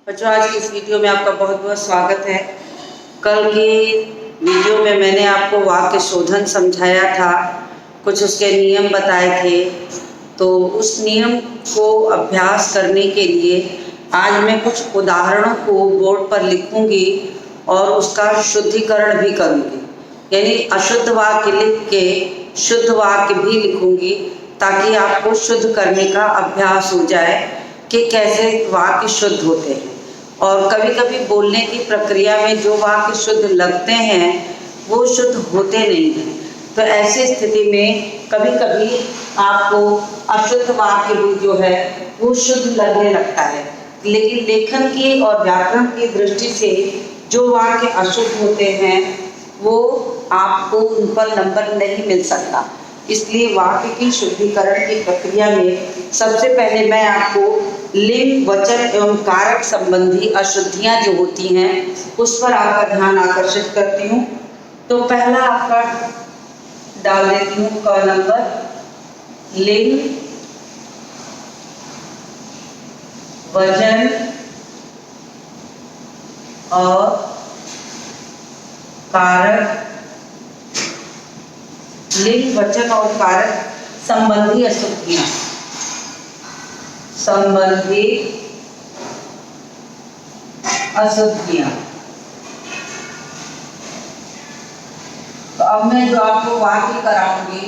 बच्चों, आज की इस वीडियो में आपका बहुत बहुत स्वागत है। कल की वीडियो में मैंने आपको वाक्य शोधन समझाया था, कुछ उसके नियम बताए थे। तो उस नियम को अभ्यास करने के लिए आज मैं कुछ उदाहरणों को बोर्ड पर लिखूंगी और उसका शुद्धिकरण भी करूंगी, यानी अशुद्ध वाक्य लिख के शुद्ध वाक्य भी लिखूंगी, ताकि आपको शुद्ध करने का अभ्यास हो जाए कि कैसे वाक्य शुद्ध होते हैं। और कभी कभी बोलने की प्रक्रिया में जो वाक्य शुद्ध लगते हैं वो शुद्ध होते नहीं हैं। तो ऐसी स्थिति में कभी कभी आपको अशुद्ध वाक्य भी जो है वो शुद्ध लगने लगता है, लेकिन लेखन की और व्याकरण की दृष्टि से जो वाक्य अशुद्ध होते हैं वो आपको उन पर नंबर नहीं मिल सकता। इसलिए वाक्य की शुद्धिकरण की प्रक्रिया में सबसे पहले मैं आपको लिंग, वचन एवं कारक संबंधी अशुद्धियां जो होती हैं उस पर आपका ध्यान आकर्षित करती हूँ। तो पहला आपका डाल देती हूँ क नंबर, लिंग, वचन और कारक, लिंग, वचन और कारक संबंधी अशुद्धियां, संबंधी अशुद्धियां। तो अब मैं जो आपको वाक्य कराऊंगी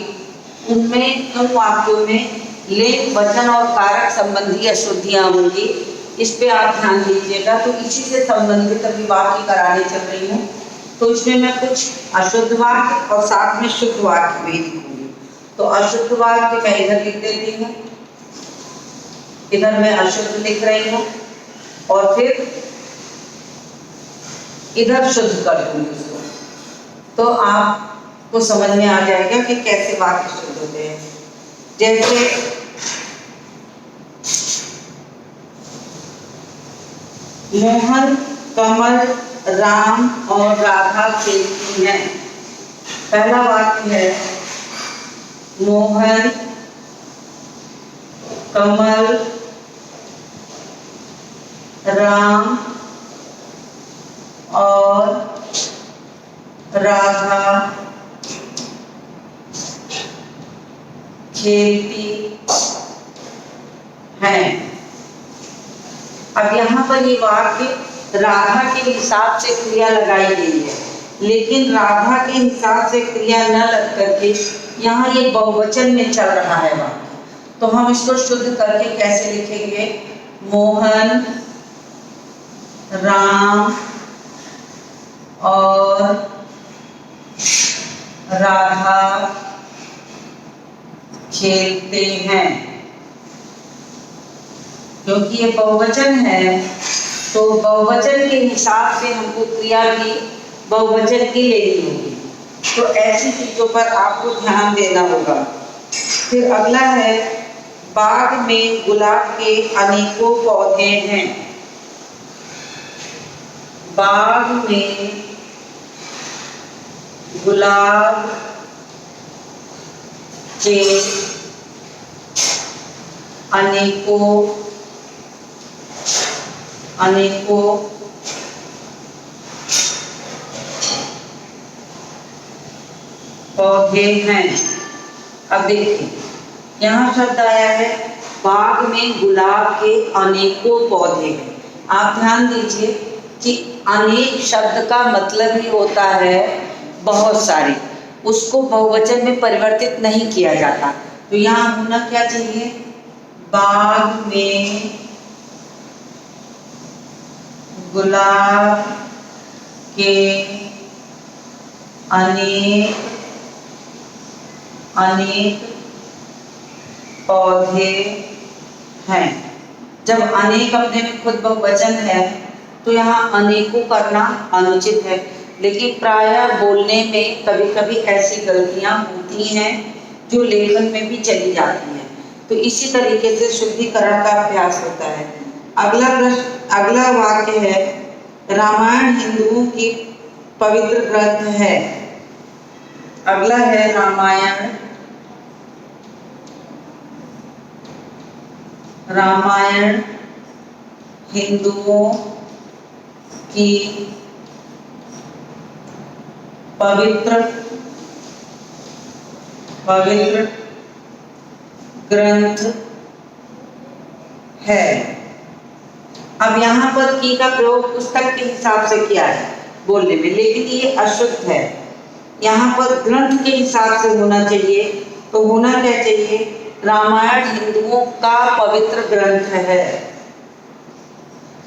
उनमें उन वाक्यों में लिंग, वचन और कारक संबंधी अशुद्धियां होंगी। इस पे आप ध्यान दीजिएगा। तो इसी से संबंधित अभी वाक्य कराने चल रही हूँ। तो इसमें मैं कुछ अशुद्ध वाक्य और साथ में शुद्ध वाक्य भी लिखूंगी। तो अशुद्ध वाक्य मैं इधर लिख देती हूँ, इधर मैं अशुद्ध लिख रही हूँ और फिर इधर शुद्ध कर दूंगी उसको। तो आपको समझ में आ जाएगा कि कैसे वाक्य शुद्ध होते हैं। जैसे मोहन, कमल, राम और राधा खेलती हैं। पहला वाक्य है मोहन, कमल, राम और राधा खेलती हैं। अब यहाँ पर ये वाक्य राधा के हिसाब से क्रिया लगाई गई है, लेकिन राधा के हिसाब से क्रिया न लग करके यहाँ ये बहुवचन में चल रहा है वाक्य। तो हम इसको शुद्ध करके कैसे लिखेंगे? मोहन, राम और राधा खेलते हैं। क्योंकि ये बहुवचन है तो बहुवचन के हिसाब से हमको क्रिया भी बहुवचन की लेनी होगी। तो ऐसी चीजों पर आपको ध्यान देना होगा। फिर अगला है बाग में गुलाब के अनेकों पौधे हैं। बाग में गुलाब के अनेकों पौधे हैं। अब देखिए यहाँ शब्द आया है बाग में गुलाब के अनेकों पौधे हैं। आप ध्यान दीजिए कि अनेक शब्द का मतलब ही होता है बहुत सारे, उसको बहुवचन में परिवर्तित नहीं किया जाता। तो यहाँ होना क्या चाहिए? बाग में गुलाब के अनेक पौधे हैं। जब अनेक अपने में खुद बहुवचन है तो यहाँ अनेकों करना अनुचित है, लेकिन प्रायः बोलने में कभी कभी ऐसी गलतियां होती हैं जो लेखन में भी चली जाती हैं। तो इसी तरीके से शुद्धिकरण का अभ्यास होता है। अगला वाक्य है रामायण हिंदुओं की पवित्र ग्रंथ है। अगला है रामायण हिंदुओं की पवित्र ग्रंथ है। अब यहाँ पर की का प्रयोग पुस्तक के हिसाब से किया है बोलने में, लेकिन ये अशुद्ध है। यहाँ पर ग्रंथ के हिसाब से होना चाहिए, तो होना क्या चाहिए? रामायण हिंदुओं का पवित्र ग्रंथ है,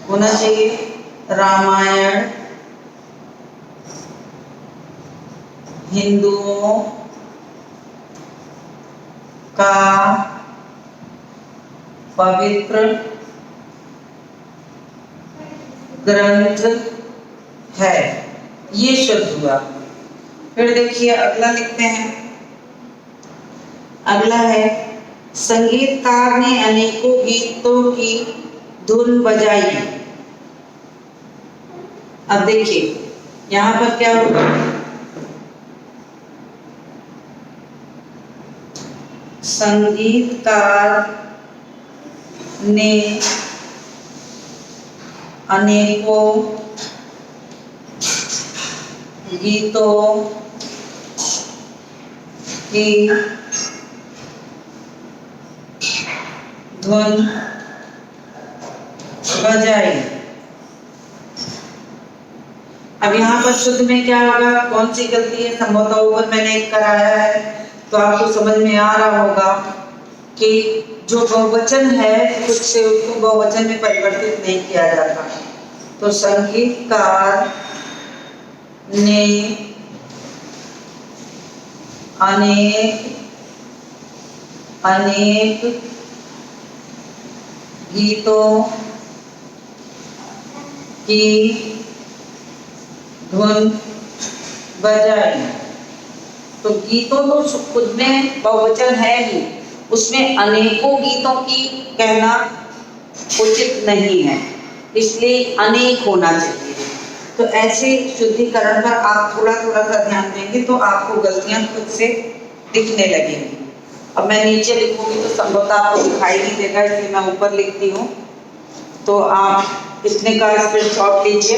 होना चाहिए रामायण हिंदुओं का पवित्र ग्रंथ है। ये शुद्ध हुआ। फिर देखिए अगला लिखते हैं। अगला है संगीतकार ने अनेकों गीतों की धुन बजाई। अब देखिए यहाँ पर क्या होगा? संगीतकार ने अनेकों गीतों की धुन बजाई। अब यहाँ पर शुद्ध में क्या होगा? कौन सी गलती है? संभवतः ऊपर मैंने एक कराया है तो आपको समझ में आ रहा होगा कि जो बहुवचन है खुद से उसको बहुवचन में परिवर्तित नहीं किया जाता। तो संगीतकार ने अनेक गीतों की धुन बजाई। तो गीतों तो खुद में बहुवचन है ही, उसमें अनेकों गीतों की कहना उचित नहीं है, इसलिए अनेक होना चाहिए। तो ऐसे शुद्धिकरण पर आप थोड़ा थोड़ा सा ध्यान देंगे तो आपको गलतियां खुद से दिखने लगेंगी। अब मैं नीचे लिखूंगी तो संभवतः आपको दिखाई नहीं देगा, इसलिए मैं ऊपर लिखती हूँ। तो आप इतने का स्क्रीनशॉट लीजिए।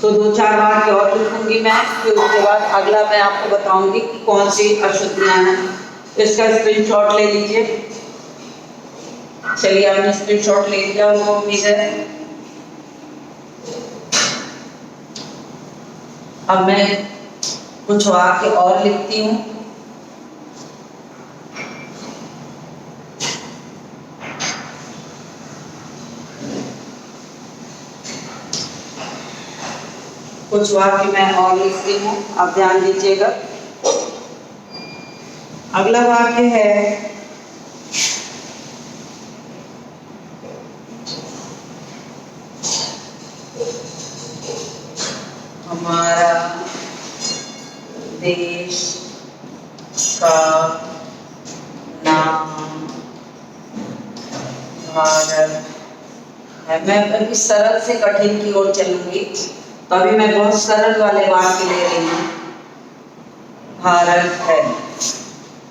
तो 2-4 वाक्य और लिखूंगी मैं, फिर उसके बाद अगला मैं आपको बताऊंगी कि कौन सी अशुद्धियां हैं। इसका स्क्रीनशॉट ले लीजिए। चलिए आपने स्क्रीनशॉट ले लिया, वो उम्मीद है। अब मैं कुछ वाक्य और लिखती हूँ। कुछ वाक्य मैं और लिखती हूँ, आप ध्यान दीजिएगा। अगला वाक्य है हमारा देश का नाम भारत है। मैं अभी सरल से कठिन की ओर चलूंगी, तो अभी मैं बहुत सरल वाले वाक्य ले रही हूँ। भारत है,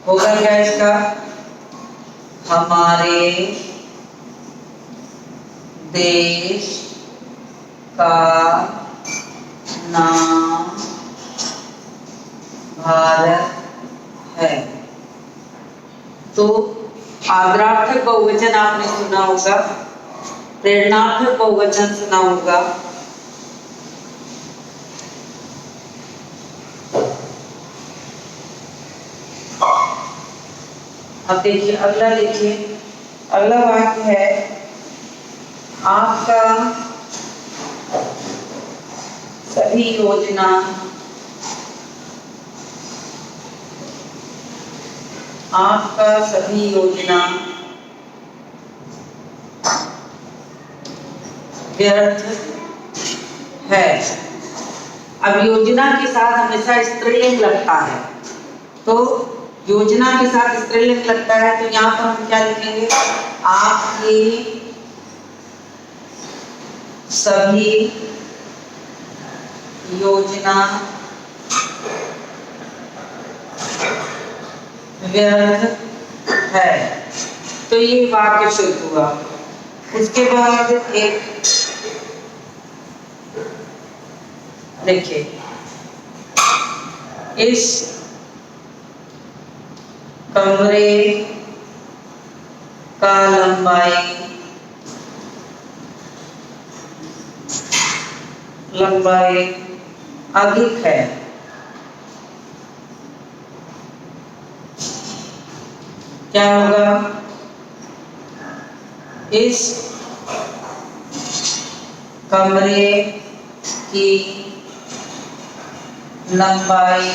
होगा क्या इसका? हमारे देश का नाम भारत है। तो आदरार्थक बहुवचन आपने सुना होगा, प्रेरणार्थक बहुवचन सुना होगा। अब देखिए अगला, देखिए अगला वाक्य है आपका सभी योजना व्यर्थ है। अब योजना के साथ हमेशा स्त्रीलिंग लगता है, तो योजना के साथ स्त्रीलिंग लगता है, तो यहाँ पर हम क्या लिखेंगे? आपकी सभी योजना व्यर्थ है। तो ये वाक्य शुद्ध हुआ। उसके बाद एक देखिए, इस कमरे का लंबाई अधिक है। क्या होगा? इस कमरे की लंबाई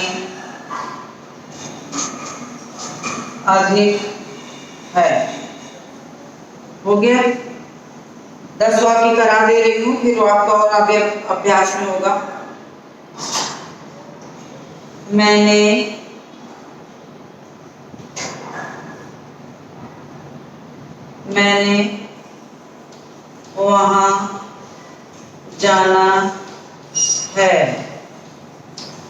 अधिक है। हो गया? 10 वाक्य करा दे रही हूँ, फिर आपका और आगे अभ्यास में होगा। मैंने वहाँ जाना है।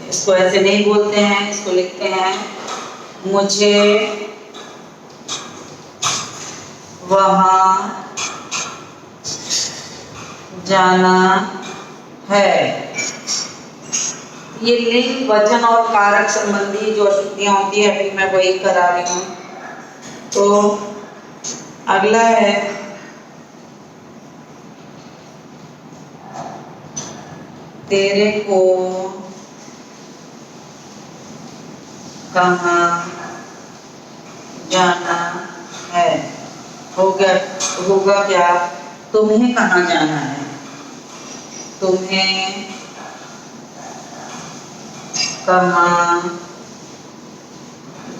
इसको ऐसे नहीं बोलते हैं, इसको लिखते हैं मुझे वहाँ जाना है। ये लिंग, वचन और कारक संबंधी जो अशुद्धियां होती है, अभी मैं वही करा रही हूँ। तो अगला है तेरे को कहाँ जाना है। होगा क्या? तुम्हें कहाँ जाना है? तुम्हें कहाँ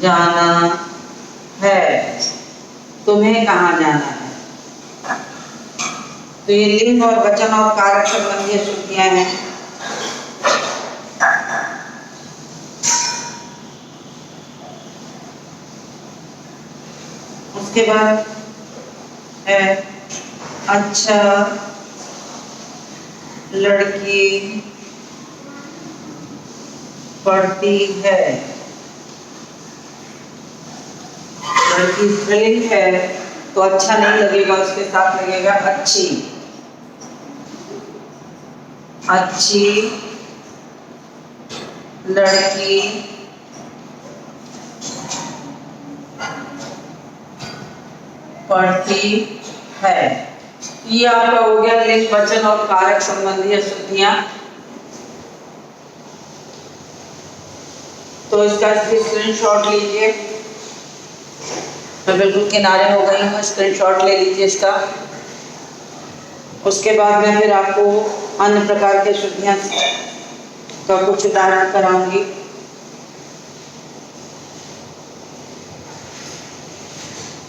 जाना है? तुम्हें कहाँ जाना है? तो ये लिंग और वचन और कारक संबंधी अशुद्धियां हैं। उसके बाद है अच्छा लड़की पढ़ती है। लड़की स्त्रीलिंग है तो अच्छा नहीं लगेगा, उसके साथ लगेगा अच्छी। अच्छी लड़की पढ़ती है। ये आपका हो गया लिंग, वचन और कारक संबंधी अशुद्धियां। तो इसका स्क्रीनशॉट लीजिए। मैं बिल्कुल किनारे हो गई हूँ, स्क्रीनशॉट ले लीजिए इसका। उसके बाद मैं फिर आपको अन्य प्रकार की अशुद्धियां का कुछ उदाहरण कराऊंगी।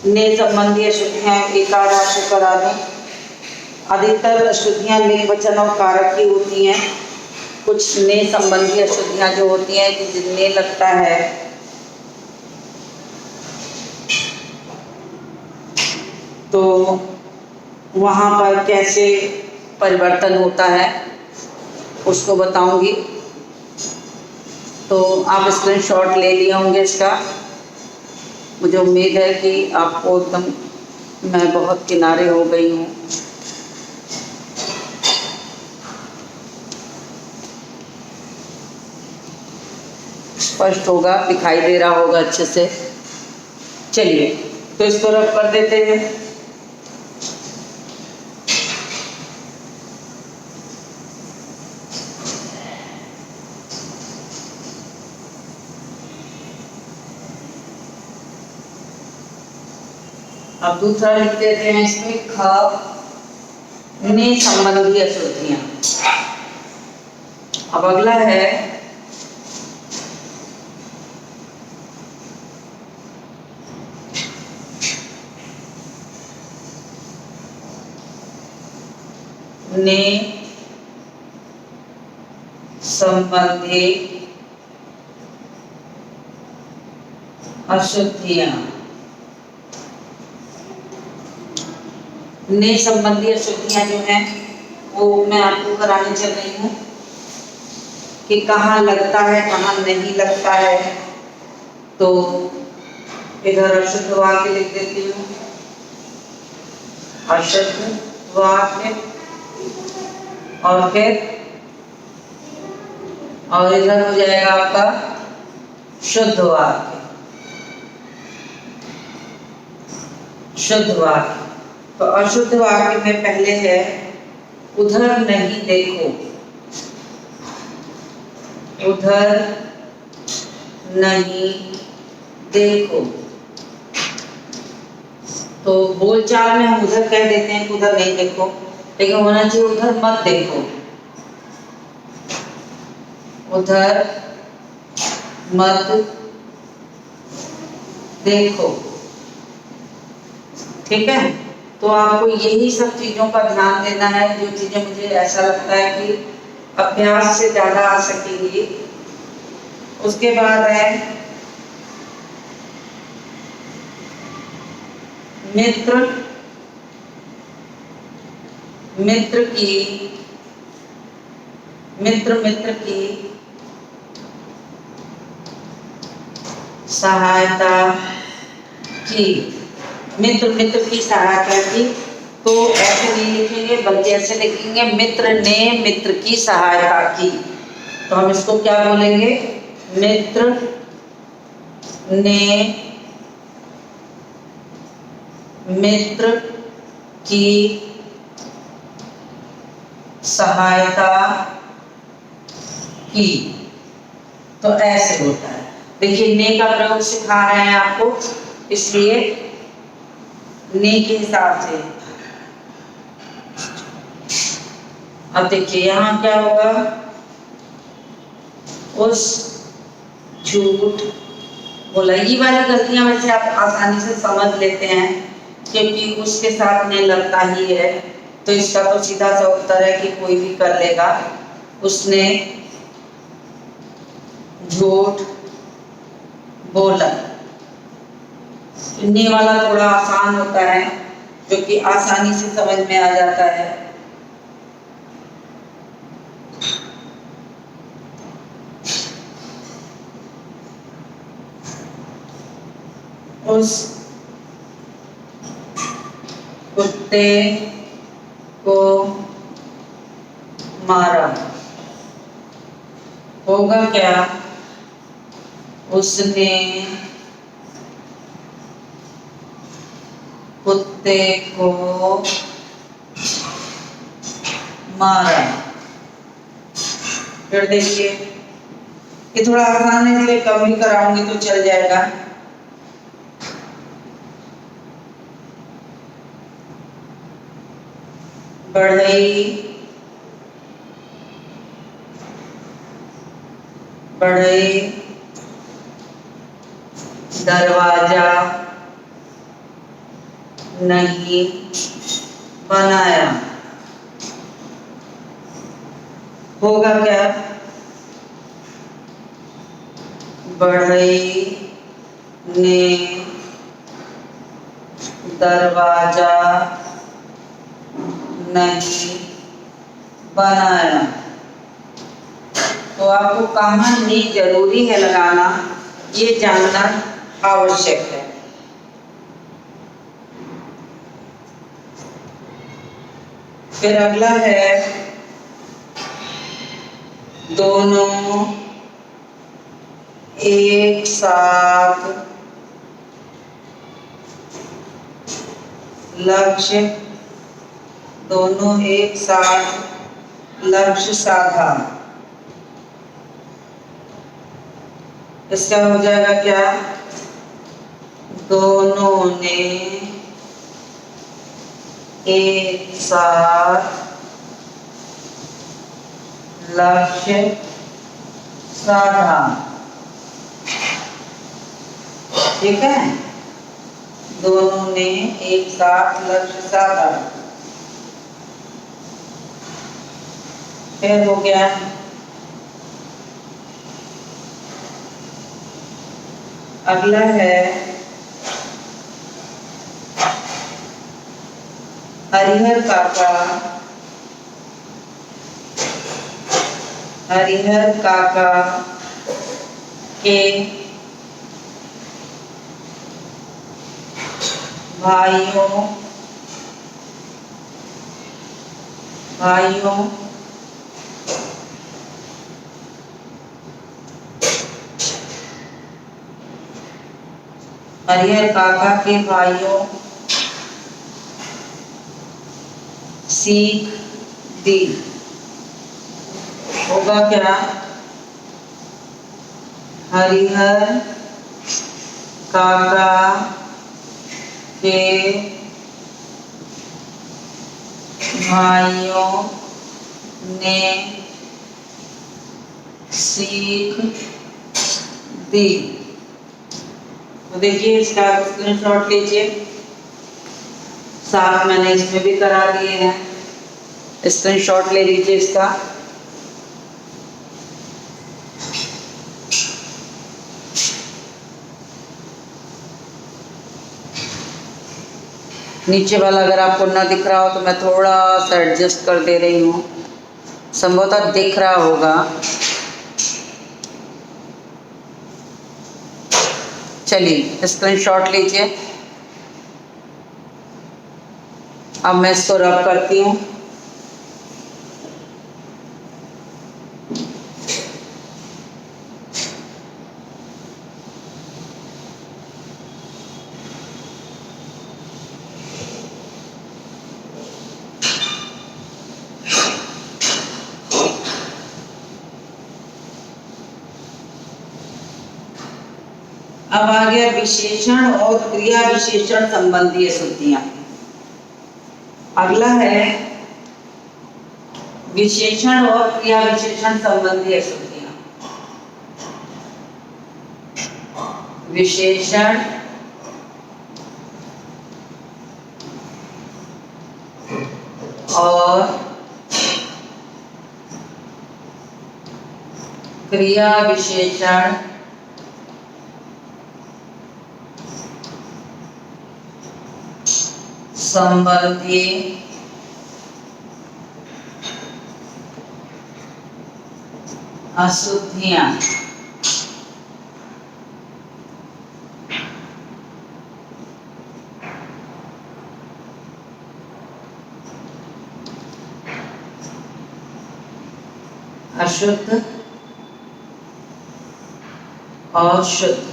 ने संबंधी अशुद्धियां एक आध आपको करा दें। अधिकतर अशुद्धियां लिंग, वचन और कारक की होती हैं। कुछ ने संबंधी अशुद्धियां जो होती हैं कि जिनने लगता है तो वहाँ पर कैसे परिवर्तन होता है उसको बताऊंगी। तो आप स्क्रीनशॉट ले लिए होंगे इसका। मुझे उम्मीद है कि आपको एकदम, मैं बहुत किनारे हो गई हूँ। स्पष्ट होगा, दिखाई दे रहा होगा अच्छे से। चलिए तो इसको रब कर देते हैं। अब दूसरा लिख देते हैं इसमें ख ने संबंधी अशुद्धियां। अब अगला है ने संबंधी अशुद्धियां। ने संबंधी अशुद्धियां जो हैं वो मैं आपको कराने चल रही हूँ कि कहाँ लगता है कहाँ नहीं लगता है। तो इधर अशुद्ध वाक्य लिख देती हूँ। अशुद्ध वाक्य, और फिर और इधर हो जाएगा आपका शुद्ध वाक्य। शुद्ध वाक्य, तो अशुद्ध वाक्य में पहले है उधर नहीं देखो, उधर नहीं देखो। तो बोलचाल में हम उधर कह देते हैं कि उधर नहीं देखो, लेकिन होना चाहिए उधर मत देखो, उधर मत देखो। ठीक है, तो आपको यही सब चीजों का ध्यान देना है, जो चीजें मुझे ऐसा लगता है कि अभ्यास से ज्यादा आ सकेंगी। उसके बाद है मित्र, मित्र की, मित्र की सहायता की। मित्र की सहायता की, तो ऐसे नहीं लिखेंगे बल्कि ऐसे लिखेंगे मित्र ने मित्र की सहायता की। तो हम इसको क्या बोलेंगे, मित्र ने मित्र की सहायता की। तो ऐसे होता है। देखिए ने का प्रयोग सिखा रहे हैं आपको, इसलिए ने के हिसाब से। अब देखिए यहाँ क्या होगा, उस झूठ बोला। ये वाली गलतियां वैसे आप आसानी से समझ लेते हैं, क्योंकि उसके साथ ने लगता ही है, तो इसका तो सीधा सा उत्तर है कि कोई भी कर लेगा। उसने झूठ बोला। ने वाला थोड़ा आसान होता है, जो कि आसानी से समझ में आ जाता है। उस कुत्ते को मारा। होगा क्या, उसने कुत्ते को मारा। फिर देखिए, ये थोड़ा आसान है इसलिए कम ही कराऊंगी तो चल जाएगा। बढ़ई, बढ़ई दरवाजा नहीं बनाया। होगा क्या, बढ़ई ने दरवाजा नहीं बनाया। तो आपको कहाँ ने जरूरी है लगाना, ये जानना आवश्यक है। फिर अगला है दोनों एक साथ लक्ष्य, दोनों एक साथ लक्ष्य साधा। इसका हो जाएगा क्या, दोनों ने एक साथ लक्ष्य साधा। ठीक है, दोनों ने एक साथ लक्ष्य साधा। फिर हो गया अगला है हरिहर काका, हरिहर काका के भाइयों भाइयों हरिहर काका के भाइयों सीख दी। होगा क्या? हरिहर काका के भाइयों ने सीख दी। तो देखिए इसका स्क्रीनशॉट लीजिए, साफ मैंने इसमें भी करा दिए हैं, स्क्रीनशॉट ले लीजिए इसका। नीचे वाला अगर आपको ना दिख रहा हो तो मैं थोड़ा सा एडजस्ट कर दे रही हूँ, संभवतः दिख रहा होगा। चलिए स्क्रीनशॉट लीजिए। अब मैं इसको रब करती हूँ। अब आ गया विशेषण और क्रिया विशेषण संबंधी अशुद्धियां। अगला है विशेषण और क्रिया विशेषण संबंधी अशुद्धियां। विशेषण और क्रिया विशेषण संबंधी अशुद्धियां। अशुद्ध और शुद्ध।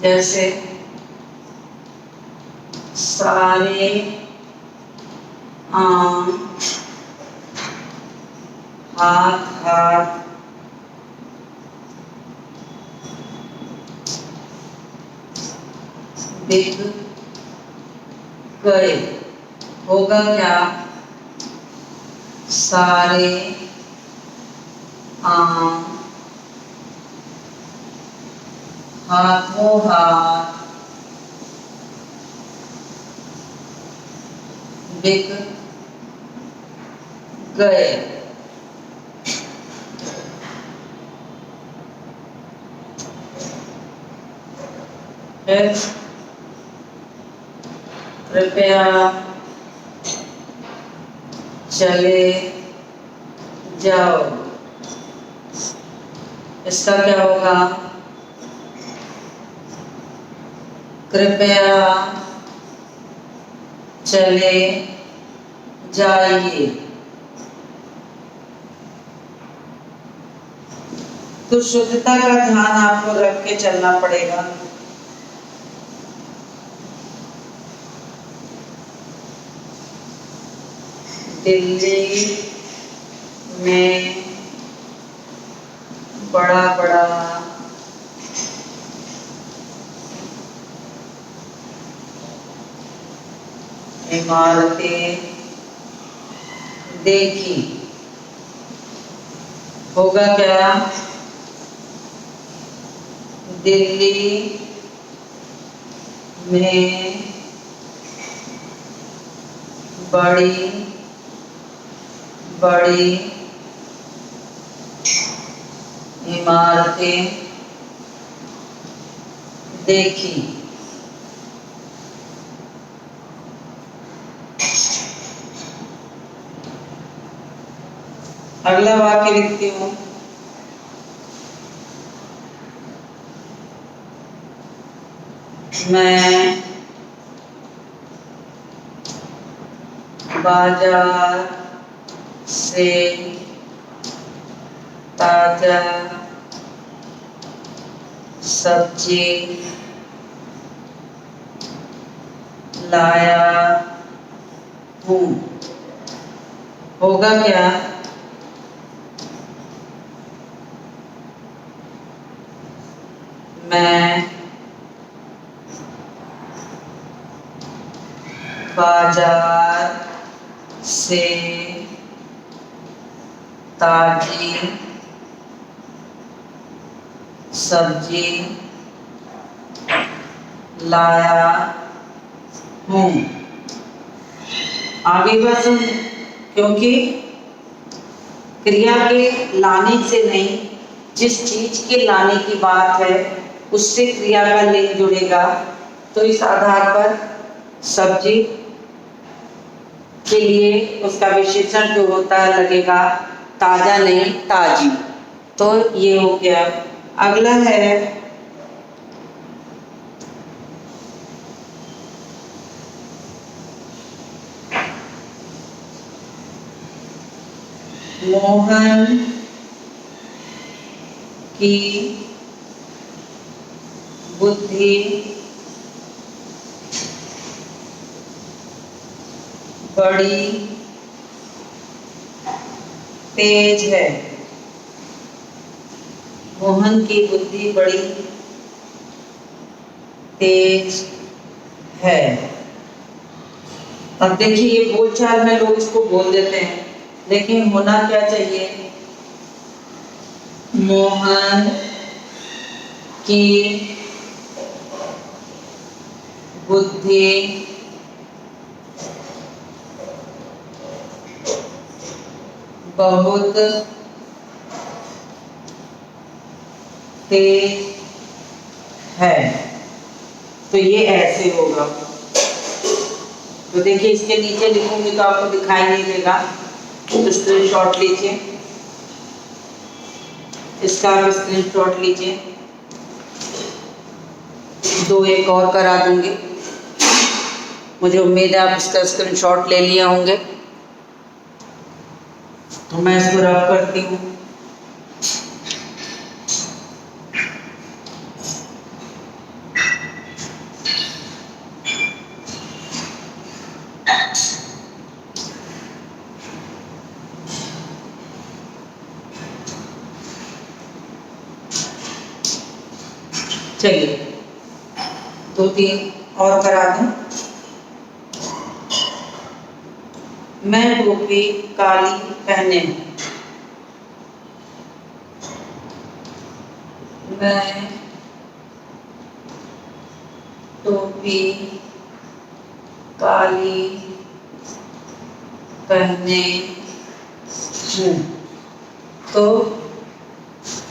जैसे सारे आम, हाथ हाथ, बिक गए। होगा क्या? सारे आम हाथों हाथ बिक गए। फिर कृपया चले जाओ। इसका क्या होगा? कृपया चले जाइए। तो शुद्धता का ध्यान आपको रख के चलना पड़ेगा। दिल्ली में बड़ा बड़ा इमारतें देखी। होगा क्या? दिल्ली में बड़ी बड़ी इमारतें देखी। अगला वाक्य लिखती हूँ। मैं बाजार से ताजा सब्जी लाया हूँ। होगा क्या? मैं बाजार से ताजी सब्जी लाया हूँ। आगे बस, क्योंकि क्रिया के लाने से नहीं, जिस चीज के लाने की बात है उससे क्रिया का लिंग जुड़ेगा। तो इस आधार पर सब्जी के लिए उसका विशेषण जो होता है लगेगा ताजा नहीं ताजी। तो ये हो गया। अगला है मोहन की बुद्धि बड़ी तेज है। मोहन की बुद्धि बड़ी तेज है। अब देखिए, ये बोलचाल में लोग इसको बोल देते हैं, लेकिन होना क्या चाहिए? मोहन की बुद्धि बहुत तेज है। तो ये ऐसे होगा। तो देखिए, इसके नीचे लिखूंगी तो आपको दिखाई नहीं देगा, तो स्क्रीनशॉट लीजिए। इसका आप स्क्रीनशॉट लीजिए। दो एक और करा दूंगी। मुझे उम्मीद है आप इसका स्क्रीनशॉट ले लिए होंगे। तो मैं इसको रब करती हूँ। चलिए, दो तीन और करा दूं। मैं टोपी काली पहने हूँ। मैं टोपी काली पहने हूँ। तो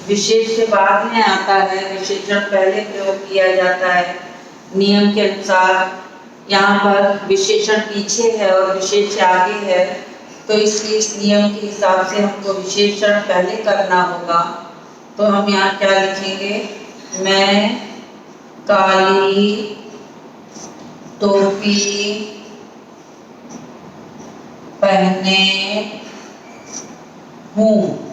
विशेष से बाद में आता है, विशेषण पहले प्रयोग किया जाता है। नियम के अनुसार यहाँ पर विशेषण पीछे है और विशेष आगे है, तो इसलिए इस नियम के हिसाब से हमको विशेषण पहले करना होगा। तो हम यहाँ क्या लिखेंगे? मैं काली टोपी पहने हूँ।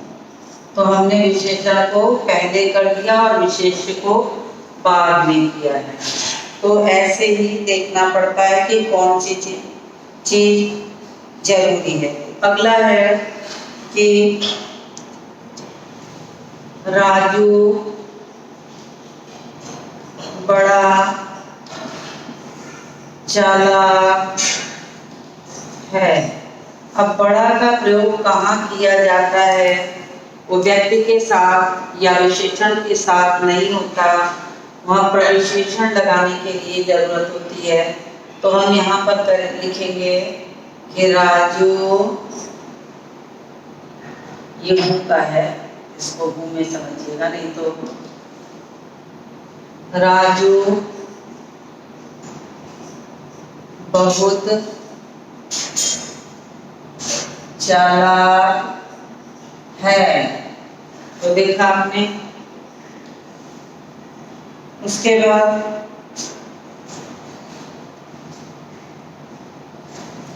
तो हमने विशेषण को पहले कर दिया और विशेष्य को बाद में किया है। तो ऐसे ही देखना पड़ता है कि कौन सी चीज जरूरी है। अगला है कि राजू बड़ा चालाक है। अब बड़ा का प्रयोग कहाँ किया जाता है? वो व्यक्ति के साथ या विशेषण के साथ नहीं होता, वहाँ प्रविशेषण लगाने के लिए जरूरत होती है। तो हम यहाँ पर लिखेंगे कि राजू, ये हूँ का है, इसको हूँ में समझिएगा, नहीं तो राजू बहुत चालाक है, तो देखा आपने। उसके बाद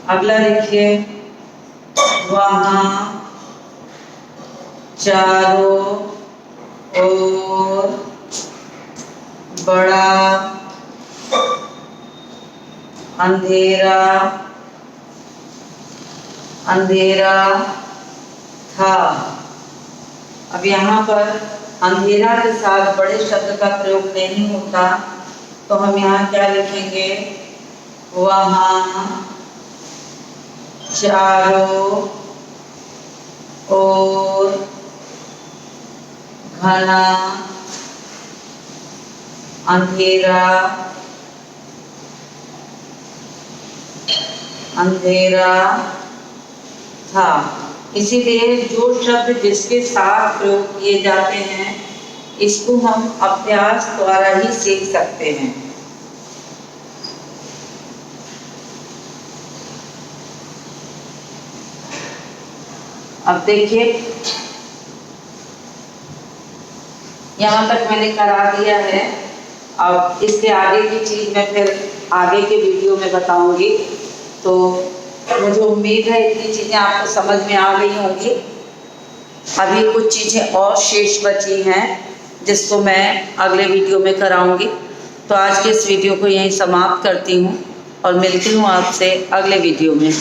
अगला देखिए, वहाँ चारों ओर बड़ा अंधेरा अंधेरा था। अब यहाँ पर अंधेरा के साथ बड़े शब्द का प्रयोग नहीं होता, तो हम यहाँ क्या लिखेंगे, वहाँ चारों ओर घना अंधेरा अंधेरा था। इसीलिए जो शब्द जिसके साथ प्रयोग किए जाते हैं, इसको हम अभ्यास द्वारा ही सीख सकते हैं। अब देखिए, यहाँ तक मैंने करा दिया है। अब इसके आगे की चीज़ मैं फिर आगे के वीडियो में बताऊंगी। तो मुझे उम्मीद है इतनी चीज़ें आपको समझ में आ गई होंगी। अभी कुछ चीज़ें और शेष बची हैं जिसको मैं अगले वीडियो में कराऊंगी। तो आज के इस वीडियो को यहीं समाप्त करती हूँ और मिलती हूँ आपसे अगले वीडियो में।